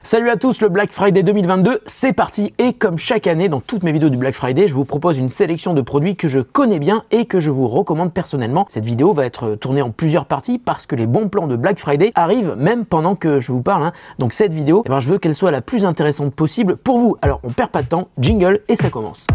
Salut à tous, le Black Friday 2022, c'est parti et comme chaque année dans toutes mes vidéos du Black Friday, je vous propose une sélection de produits que je connais bien et que je vous recommande personnellement. Cette vidéo va être tournée en plusieurs parties parce que les bons plans de Black Friday arrivent même pendant que je vous parle. Donc cette vidéo, je veux qu'elle soit la plus intéressante possible pour vous. Alors on perd pas de temps, jingle et ça commence.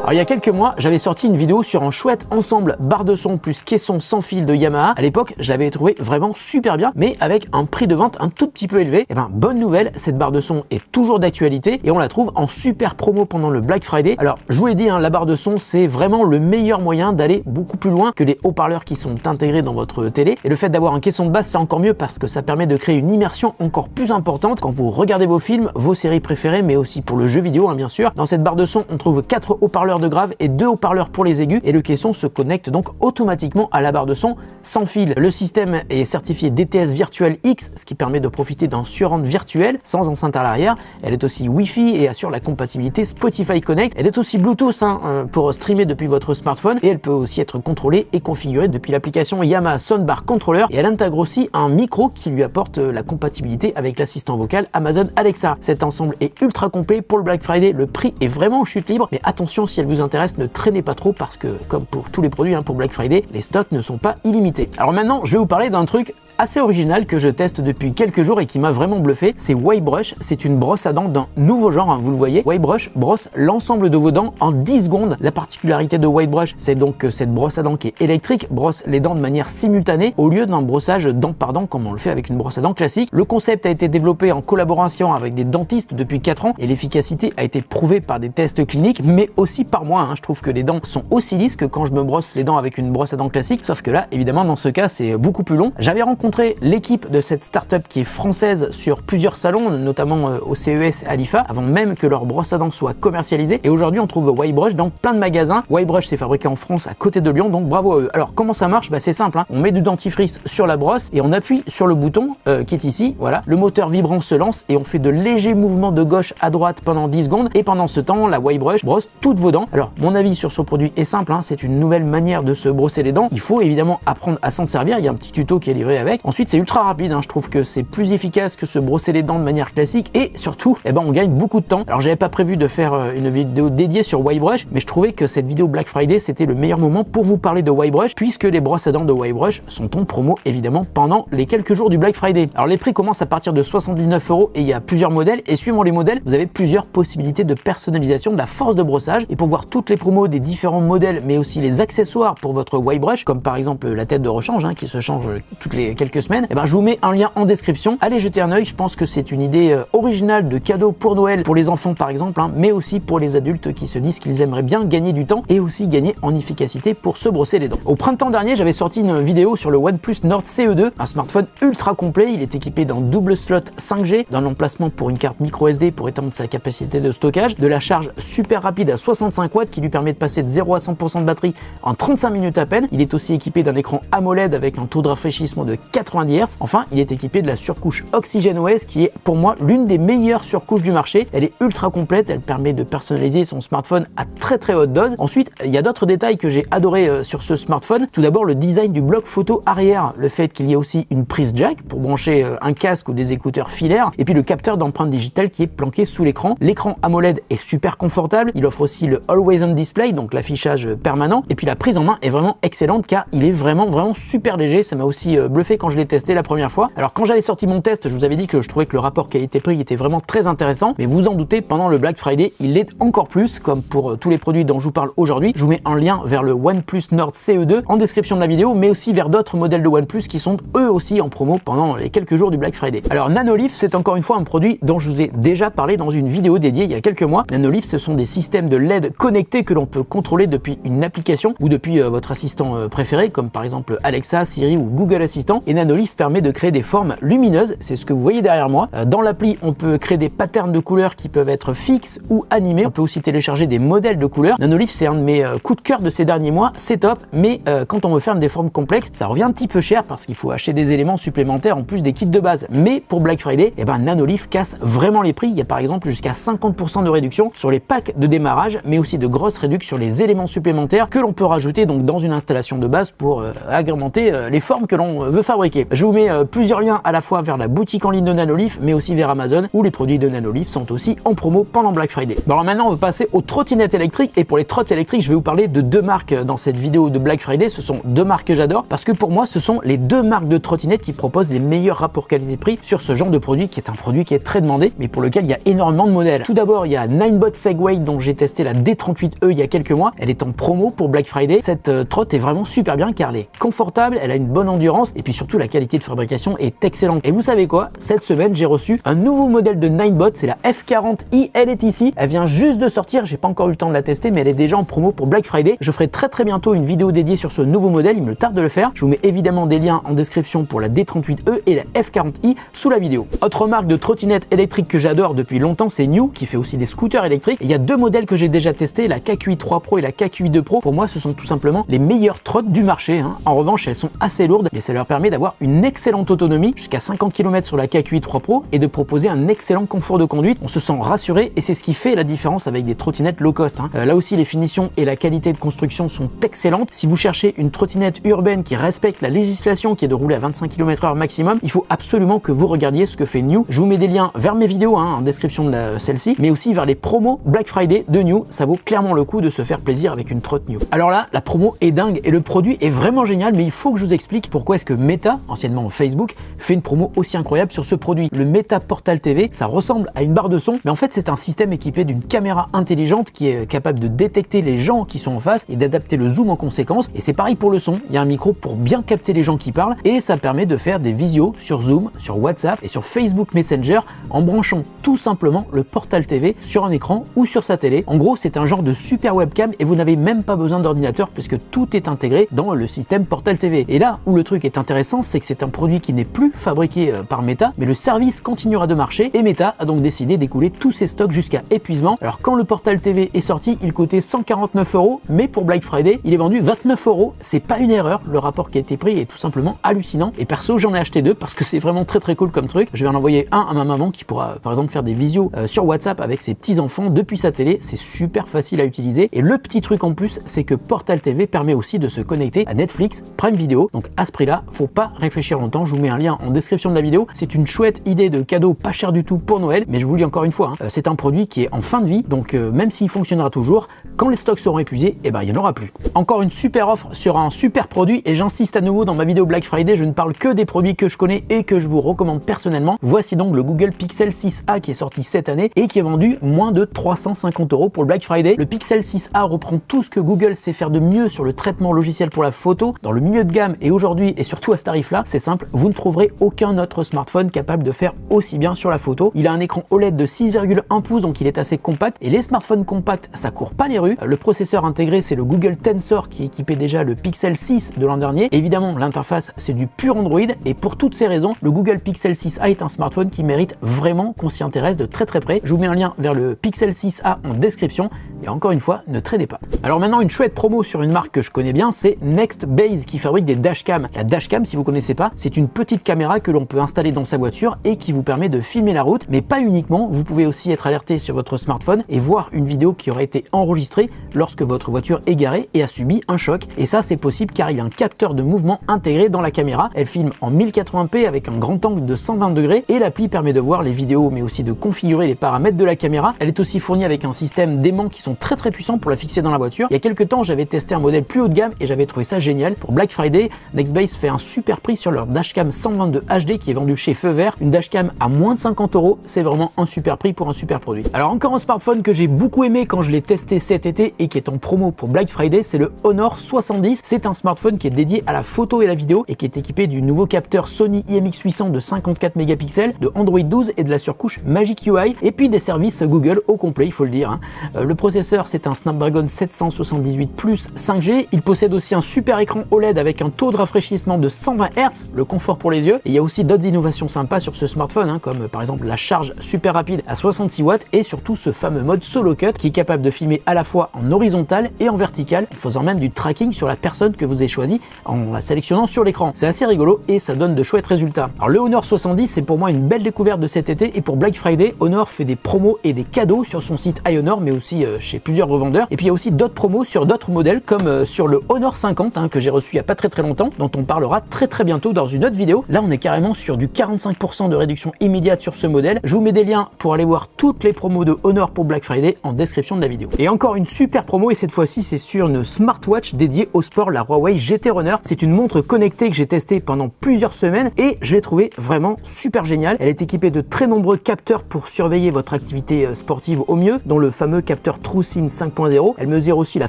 Alors, il y a quelques mois, j'avais sorti une vidéo sur un chouette ensemble barre de son plus caisson sans fil de Yamaha. À l'époque, je l'avais trouvé vraiment super bien, mais avec un prix de vente un tout petit peu élevé. Et bonne nouvelle, cette barre de son est toujours d'actualité et on la trouve en super promo pendant le Black Friday. Alors, je vous l'ai dit, la barre de son, c'est vraiment le meilleur moyen d'aller beaucoup plus loin que les haut-parleurs qui sont intégrés dans votre télé. Et le fait d'avoir un caisson de basse, c'est encore mieux parce que ça permet de créer une immersion encore plus importante quand vous regardez vos films, vos séries préférées, mais aussi pour le jeu vidéo, bien sûr. Dans cette barre de son, on trouve 4 haut-parleurs de grave et 2 haut-parleurs pour les aigus et le caisson se connecte donc automatiquement à la barre de son sans fil. Le système est certifié DTS Virtual X, ce qui permet de profiter d'un surround virtuel sans enceinte à l'arrière. Elle est aussi Wi-Fi et assure la compatibilité Spotify Connect. Elle est aussi Bluetooth pour streamer depuis votre smartphone et elle peut aussi être contrôlée et configurée depuis l'application Yamaha Soundbar Controller et elle intègre aussi un micro qui lui apporte la compatibilité avec l'assistant vocal Amazon Alexa. Cet ensemble est ultra complet pour le Black Friday, le prix est vraiment en chute libre, mais attention, si elle vous intéresse, ne traînez pas trop parce que comme pour tous les produits pour Black Friday, les stocks ne sont pas illimités. Alors maintenant, je vais vous parler d'un truc assez original que je teste depuis quelques jours et qui m'a vraiment bluffé, c'est Wavebrush. C'est une brosse à dents d'un nouveau genre, vous le voyez. Wavebrush brosse l'ensemble de vos dents en 10 secondes. La particularité de Wavebrush, c'est donc que cette brosse à dents qui est électrique brosse les dents de manière simultanée au lieu d'un brossage dent par dent comme on le fait avec une brosse à dents classique. Le concept a été développé en collaboration avec des dentistes depuis 4 ans et l'efficacité a été prouvée par des tests cliniques, mais aussi par moi. Je trouve que les dents sont aussi lisses que quand je me brosse les dents avec une brosse à dents classique, sauf que là, évidemment, dans ce cas, c'est beaucoup plus long. J'avais rencontré l'équipe de cette startup qui est française sur plusieurs salons, notamment au CES à l'IFA, avant même que leur brosse à dents soit commercialisée. Et aujourd'hui, on trouve Wavebrush dans plein de magasins. Wavebrush, c'est fabriqué en France à côté de Lyon, donc bravo à eux. Alors, comment ça marche? C'est simple. On met du dentifrice sur la brosse et on appuie sur le bouton qui est ici. Voilà, le moteur vibrant se lance et on fait de légers mouvements de gauche à droite pendant 10 secondes. Et pendant ce temps, la Wavebrush brosse toutes vos dents. Alors, mon avis sur ce produit est simple. C'est une nouvelle manière de se brosser les dents. Il faut évidemment apprendre à s'en servir. Il y a un petit tuto qui est livré avec. Ensuite, c'est ultra rapide. Je trouve que c'est plus efficace que se brosser les dents de manière classique et surtout, on gagne beaucoup de temps. Alors, j'avais pas prévu de faire une vidéo dédiée sur Wavebrush, mais je trouvais que cette vidéo Black Friday, c'était le meilleur moment pour vous parler de Wavebrush puisque les brosses à dents de Wavebrush sont en promo évidemment pendant les quelques jours du Black Friday. Alors, les prix commencent à partir de 79 € et il y a plusieurs modèles et suivant les modèles, vous avez plusieurs possibilités de personnalisation de la force de brossage et pour voir toutes les promos des différents modèles, mais aussi les accessoires pour votre Wavebrush, comme par exemple la tête de rechange qui se change toutes les quelques semaines, je vous mets un lien en description. Allez jeter un œil, je pense que c'est une idée originale de cadeau pour Noël, pour les enfants par exemple, mais aussi pour les adultes qui se disent qu'ils aimeraient bien gagner du temps et aussi gagner en efficacité pour se brosser les dents. Au printemps dernier, j'avais sorti une vidéo sur le OnePlus Nord CE2, un smartphone ultra complet. Il est équipé d'un double slot 5G, d'un emplacement pour une carte micro SD pour étendre sa capacité de stockage, de la charge super rapide à 65 watts qui lui permet de passer de 0 à 100% de batterie en 35 minutes à peine. Il est aussi équipé d'un écran AMOLED avec un taux de rafraîchissement de 90 Hz. Enfin, il est équipé de la surcouche OxygenOS qui est pour moi l'une des meilleures surcouches du marché. Elle est ultra complète, elle permet de personnaliser son smartphone à très haute dose. Ensuite, il y a d'autres détails que j'ai adoré sur ce smartphone. Tout d'abord, le design du bloc photo arrière, le fait qu'il y ait aussi une prise jack pour brancher un casque ou des écouteurs filaires, et puis le capteur d'empreinte digitale qui est planqué sous l'écran. L'écran AMOLED est super confortable, il offre aussi le Always On Display, donc l'affichage permanent, et puis la prise en main est vraiment excellente car il est vraiment super léger. Ça m'a aussi bluffé quand je l'ai testé la première fois. Alors quand j'avais sorti mon test, je vous avais dit que je trouvais que le rapport qualité-prix était vraiment très intéressant, mais vous en doutez, pendant le Black Friday, il l'est encore plus, comme pour tous les produits dont je vous parle aujourd'hui. Je vous mets un lien vers le OnePlus Nord CE2 en description de la vidéo, mais aussi vers d'autres modèles de OnePlus qui sont eux aussi en promo pendant les quelques jours du Black Friday. Alors Nanolife, c'est encore une fois un produit dont je vous ai déjà parlé dans une vidéo dédiée il y a quelques mois. Nanolife, ce sont des systèmes de LED connectés que l'on peut contrôler depuis une application ou depuis votre assistant préféré, comme par exemple Alexa, Siri ou Google Assistant. et Nanolith permet de créer des formes lumineuses, c'est ce que vous voyez derrière moi. Dans l'appli, on peut créer des patterns de couleurs qui peuvent être fixes ou animés. On peut aussi télécharger des modèles de couleurs. Nanolith, c'est un de mes coups de cœur de ces derniers mois, c'est top, mais quand on veut faire des formes complexes, ça revient un petit peu cher parce qu'il faut acheter des éléments supplémentaires en plus des kits de base. Mais pour Black Friday, Nanolith casse vraiment les prix. Il y a par exemple jusqu'à 50% de réduction sur les packs de démarrage, mais aussi de grosses réductions sur les éléments supplémentaires que l'on peut rajouter donc dans une installation de base pour agrémenter les formes que l'on veut fabriquer. Je vous mets plusieurs liens à la fois vers la boutique en ligne de Nanolith, mais aussi vers Amazon, où les produits de Nanolith sont aussi en promo pendant Black Friday. Bon, alors maintenant, on va passer aux trottinettes électriques, et pour les trottes électriques, je vais vous parler de deux marques dans cette vidéo de Black Friday. Ce sont deux marques que j'adore, parce que pour moi, ce sont les deux marques de trottinettes qui proposent les meilleurs rapports qualité-prix sur ce genre de produit, qui est un produit qui est très demandé, mais pour lequel il y a énormément de modèles. Tout d'abord, il y a Ninebot Segway, dont j'ai testé la D38E il y a quelques mois. Elle est en promo pour Black Friday. Cette trotte est vraiment super bien car elle est confortable, elle a une bonne endurance, et puis surtout la qualité de fabrication est excellente. Et vous savez quoi? Cette semaine, j'ai reçu un nouveau modèle de Ninebot, c'est la F40i. Elle est ici, elle vient juste de sortir, j'ai pas encore eu le temps de la tester, mais elle est déjà en promo pour Black Friday. Je ferai très bientôt une vidéo dédiée sur ce nouveau modèle, il me tarde de le faire. Je vous mets évidemment des liens en description pour la D38E et la F40i sous la vidéo. Autre marque de trottinette électrique que j'adore depuis longtemps, c'est New, qui fait aussi des scooters électriques. Et il y a deux modèles que j'ai déjà testés, la KQi 3 Pro et la KQi 2 Pro. Pour moi, ce sont tout simplement les meilleures trottes du marché. En revanche, elles sont assez lourdes et ça leur permet d'avoir une excellente autonomie, jusqu'à 50 km sur la KQi 3 Pro, et de proposer un excellent confort de conduite. On se sent rassuré et c'est ce qui fait la différence avec des trottinettes low cost. Là aussi, les finitions et la qualité de construction sont excellentes. Si vous cherchez une trottinette urbaine qui respecte la législation, qui est de rouler à 25 km/h maximum, il faut absolument que vous regardiez ce que fait New. Je vous mets des liens vers mes vidéos en description de celle-ci, mais aussi vers les promos Black Friday de New. Ça vaut clairement le coup de se faire plaisir avec une trotte New. Alors là, la promo est dingue et le produit est vraiment génial, mais il faut que je vous explique pourquoi est-ce que Meta, anciennement Facebook, fait une promo aussi incroyable sur ce produit. Le Meta Portal TV, ça ressemble à une barre de son, mais en fait c'est un système équipé d'une caméra intelligente qui est capable de détecter les gens qui sont en face et d'adapter le zoom en conséquence. Et c'est pareil pour le son, il y a un micro pour bien capter les gens qui parlent, et ça permet de faire des visios sur Zoom, sur WhatsApp et sur Facebook Messenger en branchant tout simplement le Portal TV sur un écran ou sur sa télé. En gros, c'est un genre de super webcam et vous n'avez même pas besoin d'ordinateur puisque tout est intégré dans le système Portal TV. Et là où le truc est intéressant, c'est que c'est un produit qui n'est plus fabriqué par Meta, mais le service continuera de marcher, et Meta a donc décidé d'écouler tous ses stocks jusqu'à épuisement. Alors quand le Portal TV est sorti, il coûtait 149 €, mais pour Black Friday, il est vendu 29 €. C'est pas une erreur, le rapport qui a été pris est tout simplement hallucinant, et perso j'en ai acheté deux parce que c'est vraiment très cool comme truc. Je vais en envoyer un à ma maman qui pourra par exemple faire des visios sur WhatsApp avec ses petits enfants depuis sa télé. C'est super facile à utiliser, et le petit truc en plus, c'est que Portal TV permet aussi de se connecter à Netflix, Prime Video. Donc à ce prix là, faut pas réfléchir longtemps. Je vous mets un lien en description de la vidéo. C'est une chouette idée de cadeau pas cher du tout pour Noël, mais je vous le dis encore une fois, c'est un produit qui est en fin de vie, donc même s'il fonctionnera toujours, quand les stocks seront épuisés, il n'y en aura plus. Encore une super offre sur un super produit, et j'insiste à nouveau, dans ma vidéo Black Friday, je ne parle que des produits que je connais et que je vous recommande personnellement. Voici donc le Google Pixel 6a qui est sorti cette année et qui est vendu moins de 350 € pour le Black Friday. Le Pixel 6a reprend tout ce que Google sait faire de mieux sur le traitement logiciel pour la photo dans le milieu de gamme, et aujourd'hui, et surtout à ce tarif là, c'est simple, vous ne trouverez aucun autre smartphone capable de faire aussi bien sur la photo. Il a un écran OLED de 6,1 pouces, donc il est assez compact, et les smartphones compacts, ça court pas les rues. Le processeur intégré, c'est le Google Tensor qui équipait déjà le Pixel 6 de l'an dernier. Évidemment, l'interface, c'est du pur Android, et pour toutes ces raisons, le Google Pixel 6a est un smartphone qui mérite vraiment qu'on s'y intéresse de très près. Je vous mets un lien vers le Pixel 6a en description, et encore une fois, ne tradez pas. Alors maintenant, une chouette promo sur une marque que je connais bien, c'est Nextbase qui fabrique des dashcams. La dashcam, si vous connaissez pas, c'est une petite caméra que l'on peut installer dans sa voiture et qui vous permet de filmer la route, mais pas uniquement. Vous pouvez aussi être alerté sur votre smartphone et voir une vidéo qui aurait été enregistrée lorsque votre voiture est garée et a subi un choc. Et ça, c'est possible car il y a un capteur de mouvement intégré dans la caméra. Elle filme en 1080p avec un grand angle de 120 degrés, et l'appli permet de voir les vidéos mais aussi de configurer les paramètres de la caméra. Elle est aussi fournie avec un système d'aimants qui sont très puissants pour la fixer dans la voiture. Il y a quelques temps, j'avais testé un modèle plus haut de gamme et j'avais trouvé ça génial. Pour Black Friday, Nextbase fait un super prix sur leur dashcam 122 HD qui est vendu chez Feu Vert. Une dashcam à moins de 50 €, c'est vraiment un super prix pour un super produit. Alors encore un smartphone que j'ai beaucoup aimé quand je l'ai testé cet été et qui est en promo pour Black Friday, c'est le Honor 70. C'est un smartphone qui est dédié à la photo et la vidéo et qui est équipé du nouveau capteur Sony IMX800 de 54 mégapixels, de Android 12 et de la surcouche Magic UI, et puis des services Google au complet, il faut le dire. Le processeur, c'est un Snapdragon 778 Plus 5G. Il possède aussi un super écran OLED avec un taux de rafraîchissement de 120 120 Hz, le confort pour les yeux. Et il y a aussi d'autres innovations sympas sur ce smartphone, hein, comme par exemple la charge super rapide à 66 watts et surtout ce fameux mode solo cut qui est capable de filmer à la fois en horizontal et en vertical, faisant même du tracking sur la personne que vous avez choisi en la sélectionnant sur l'écran. C'est assez rigolo et ça donne de chouettes résultats. Alors le Honor 70, c'est pour moi une belle découverte de cet été, et pour Black Friday, Honor fait des promos et des cadeaux sur son site iHonor, mais aussi chez plusieurs revendeurs. Et puis il y a aussi d'autres promos sur d'autres modèles, comme sur le Honor 50 hein, que j'ai reçu il n'y a pas très longtemps, dont on parlera très bientôt dans une autre vidéo. Là on est carrément sur du 45% de réduction immédiate sur ce modèle. Je vous mets des liens pour aller voir toutes les promos de Honor pour Black Friday en description de la vidéo. Et encore une super promo, et cette fois-ci c'est sur une smartwatch dédiée au sport, la Huawei GT Runner. C'est une montre connectée que j'ai testée pendant plusieurs semaines et je l'ai trouvée vraiment super géniale. Elle est équipée de très nombreux capteurs pour surveiller votre activité sportive au mieux, dont le fameux capteur TrueSync 5.0. Elle mesure aussi la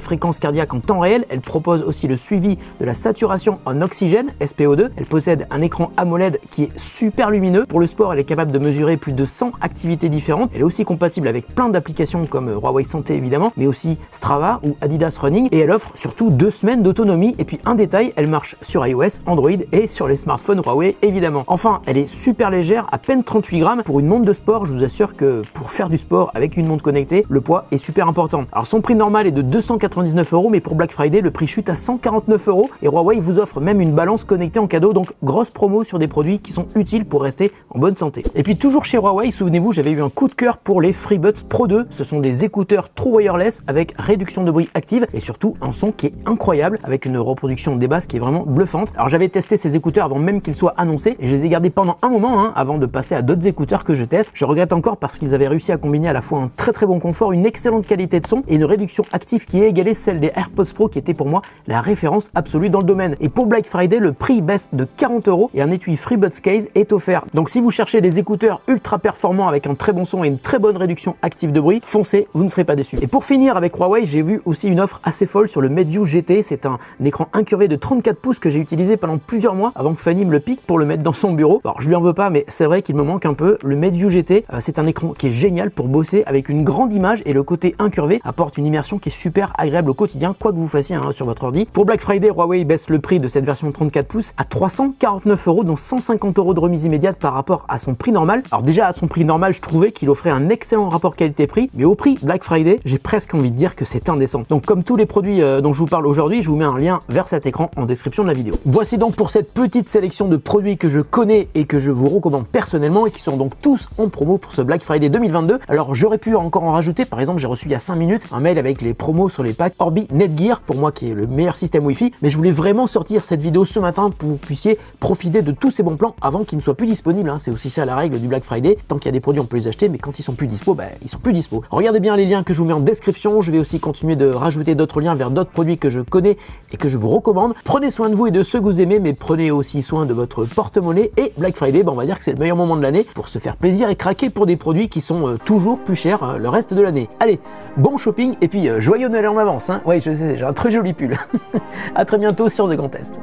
fréquence cardiaque en temps réel. Elle propose aussi le suivi de la saturation en oxygène, SPO2. Elle possède un écran AMOLED qui est super lumineux. Pour le sport, elle est capable de mesurer plus de 100 activités différentes. Elle est aussi compatible avec plein d'applications comme Huawei Santé évidemment, mais aussi Strava ou Adidas Running, et elle offre surtout 2 semaines d'autonomie. Et puis un détail, elle marche sur iOS, Android et sur les smartphones Huawei évidemment. Enfin, elle est super légère, à peine 38 grammes. Pour une montre de sport, je vous assure que pour faire du sport avec une montre connectée, le poids est super important. Alors son prix normal est de 299 €, mais pour Black Friday, le prix chute à 149 € et Huawei vous offre même une balance connectée en cadeau, donc grosse promo sur des produits qui sont utiles pour rester en bonne santé. Et puis toujours chez Huawei, souvenez-vous, j'avais eu un coup de cœur pour les FreeBuds Pro 2. Ce sont des écouteurs True Wireless avec réduction de bruit active et surtout un son qui est incroyable avec une reproduction des basses qui est vraiment bluffante. Alors j'avais testé ces écouteurs avant même qu'ils soient annoncés et je les ai gardés pendant un moment hein, avant de passer à d'autres écouteurs que je teste. Je regrette encore parce qu'ils avaient réussi à combiner à la fois un très bon confort, une excellente qualité de son et une réduction active qui est égalée celle des AirPods Pro, qui était pour moi la référence absolue dans le domaine. Et pour Black Friday, le prix baisse de 40 € et un étui FreeBuds Case est offert. Donc si vous cherchez des écouteurs ultra performants avec un très bon son et une très bonne réduction active de bruit, foncez, vous ne serez pas déçus. Et pour finir avec Huawei, j'ai vu aussi une offre assez folle sur le MateView GT. C'est un écran incurvé de 34 pouces que j'ai utilisé pendant plusieurs mois avant que Fanny me le pique pour le mettre dans son bureau. Alors je lui en veux pas, mais c'est vrai qu'il me manque un peu. Le MateView GT, c'est un écran qui est génial pour bosser avec une grande image et le côté incurvé apporte une immersion qui est super agréable au quotidien, quoi que vous fassiez hein, sur votre ordi. Pour Black Friday, Huawei baisse le prix de cette version 34 pouces à 349 €, dont 150 € de remise immédiate par rapport à son prix normal. Alors déjà à son prix normal, je trouvais qu'il offrait un excellent rapport qualité-prix, mais au prix Black Friday, j'ai presque envie de dire que c'est indécent. Donc comme tous les produits dont je vous parle aujourd'hui, je vous mets un lien vers cet écran en description de la vidéo. Voici donc pour cette petite sélection de produits que je connais et que je vous recommande personnellement et qui sont donc tous en promo pour ce Black Friday 2022. Alors j'aurais pu encore en rajouter, par exemple j'ai reçu il y a 5 minutes un mail avec les promos sur les packs Orbi Netgear, pour moi qui est le meilleur système Wi-Fi, mais je voulais vraiment sortir cette vidéo ce matin pour que vous puissiez profiter de tous ces bons plans avant qu'ils ne soient plus disponibles hein. C'est aussi ça la règle du Black Friday, tant qu'il y a des produits on peut les acheter, mais quand ils sont plus dispo, ils sont plus dispo. Regardez bien les liens que je vous mets en description, je vais aussi continuer de rajouter d'autres liens vers d'autres produits que je connais et que je vous recommande. Prenez soin de vous et de ceux que vous aimez, mais prenez aussi soin de votre porte-monnaie, et Black Friday, on va dire que c'est le meilleur moment de l'année pour se faire plaisir et craquer pour des produits qui sont toujours plus chers le reste de l'année. Allez, bon shopping et puis joyeux Noël en avance hein. Ouais, je sais, j'ai un très joli pull. À très bientôt sur The Grand Test.